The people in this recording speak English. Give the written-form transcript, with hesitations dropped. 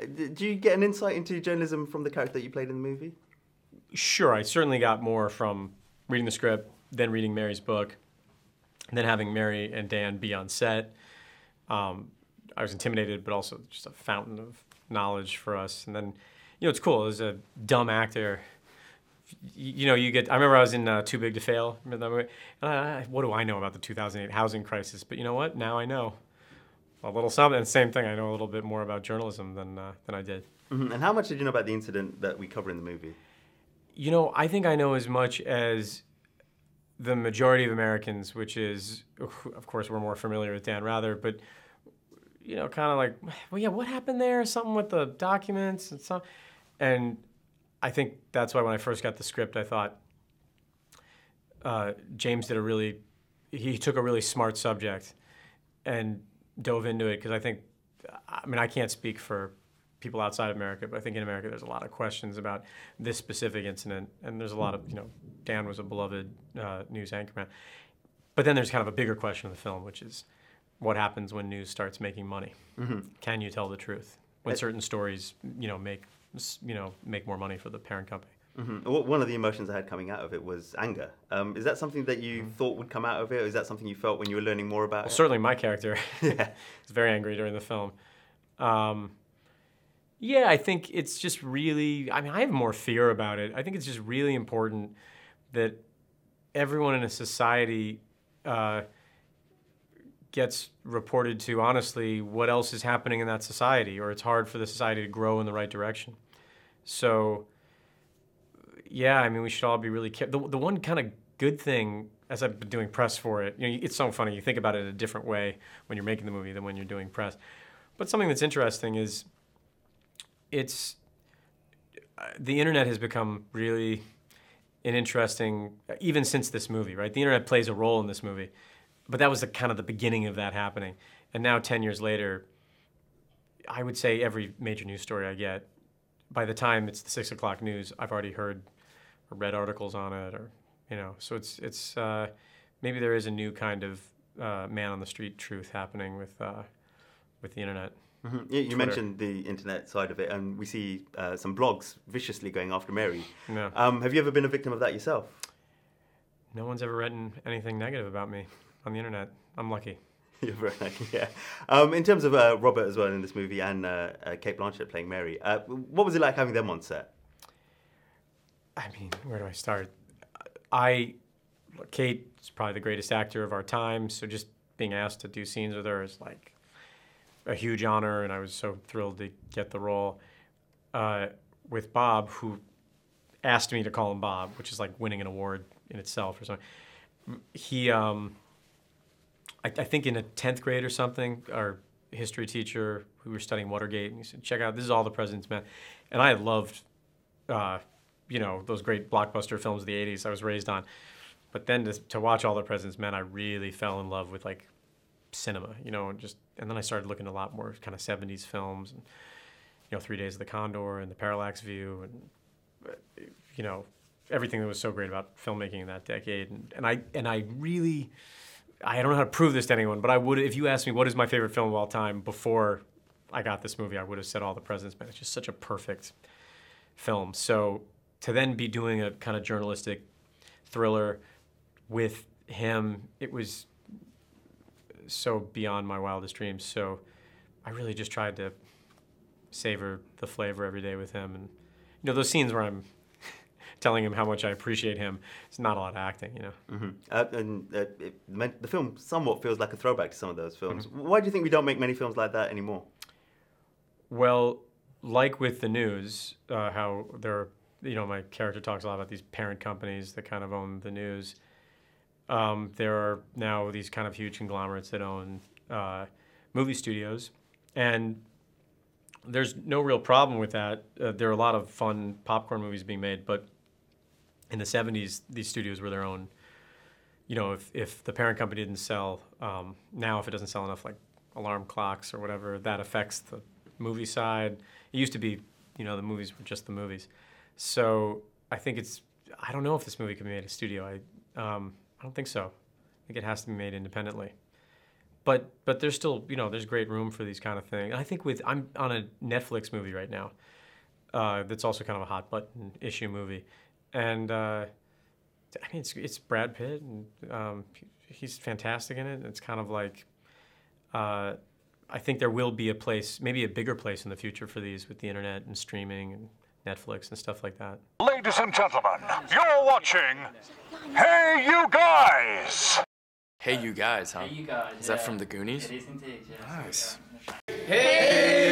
Do you get an insight into journalism from the character that you played in the movie? Sure, I certainly got more from reading the script, then reading Mary's book, and then having Mary and Dan be on set. I was intimidated, but also just a fountain of knowledge for us. And then, it's cool. As a dumb actor, you get. I remember I was in Too Big to Fail. Remember that movie? And what do I know about the 2008 housing crisis? But you know what? Now I know a little something. And same thing. I know a little bit more about journalism than I did. Mm-hmm. And how much did you know about the incident that we cover in the movie? I think I know as much as the majority of Americans, which is, of course, we're more familiar with Dan Rather, but kind of like, well, yeah, what happened there? Something with the documents and stuff. And I think that's why when I first got the script, I thought James he took a really smart subject and dove into it, because I can't speak for people outside of America, but I think in America there's a lot of questions about this specific incident, and there's a lot of, Dan was a beloved news anchorman. But then there's kind of a bigger question of the film, which is what happens when news starts making money? Mm-hmm. Can you tell the truth when certain stories, make more money for the parent company? Mm-hmm. One of the emotions I had coming out of it was anger. Is that something that you thought would come out of it, or is that something you felt when you were learning more about it? Certainly my character is very angry during the film. Yeah, I think it's just really, I have more fear about it. I think it's just really important that everyone in a society gets reported to honestly what else is happening in that society, or it's hard for the society to grow in the right direction. So, yeah, we should all be really careful. The one kind of good thing, as I've been doing press for it, it's so funny, you think about it in a different way when you're making the movie than when you're doing press. But something that's interesting is the internet has become really an interesting, even since this movie, right? The internet plays a role in this movie, but that was the beginning of that happening. And now 10 years later, I would say every major news story I get, by the time it's the 6 o'clock news, I've already heard or read articles on it, or, so it's maybe there is a new kind of man on the street truth happening with the internet. Mm-hmm. You mentioned the internet side of it, and we see some blogs viciously going after Mary. No. Have you ever been a victim of that yourself? No one's ever written anything negative about me on the internet. I'm lucky. You're very lucky, yeah. In terms of Robert as well in this movie, and Cate Blanchett playing Mary, what was it like having them on set? Where do I start? Cate is probably the greatest actor of our time, so just being asked to do scenes with her is like a huge honor, and I was so thrilled to get the role. With Bob, who asked me to call him Bob, which is like winning an award in itself or something. He, I think in a 10th grade or something, our history teacher, we were studying Watergate, and he said, check out, this is All the President's Men. And I loved, those great blockbuster films of the 80s I was raised on. But then to watch All the President's Men, I really fell in love with cinema, and then I started looking at a lot more kind of 70s films, and 3 Days of the Condor and The Parallax View, and everything that was so great about filmmaking in that decade. And I really, I don't know how to prove this to anyone, but I would, if you asked me what is my favorite film of all time before I got this movie, I would have said All the President's Men. It's just such a perfect film. So to then be doing a kind of journalistic thriller with him, it was so beyond my wildest dreams. So I really just tried to savor the flavor every day with him. And, those scenes where I'm telling him how much I appreciate him, it's not a lot of acting, Mm-hmm. The film somewhat feels like a throwback to some of those films. Mm-hmm. Why do you think we don't make many films like that anymore? Well, like with the news, how there are, my character talks a lot about these parent companies that kind of own the news. There are now these kind of huge conglomerates that own movie studios, and there's no real problem with that. There are a lot of fun popcorn movies being made, but in the 70s, these studios were their own. If the parent company didn't sell, now if it doesn't sell enough alarm clocks or whatever, that affects the movie side. It used to be, the movies were just the movies. So I think I don't know if this movie can be made at a studio. I don't think so. I think it has to be made independently. But there's still, there's great room for these kind of things. And I think I'm on a Netflix movie right now that's also kind of a hot button issue movie. And it's Brad Pitt, and he's fantastic in it. It's kind of like, I think there will be a place, maybe a bigger place in the future for these with the internet and streaming and Netflix and stuff like that. Ladies and gentlemen, you're watching Hey You Guys! Hey You Guys, huh? Hey You Guys. Is that from the Goonies? It is indeed, yes. Nice. Hey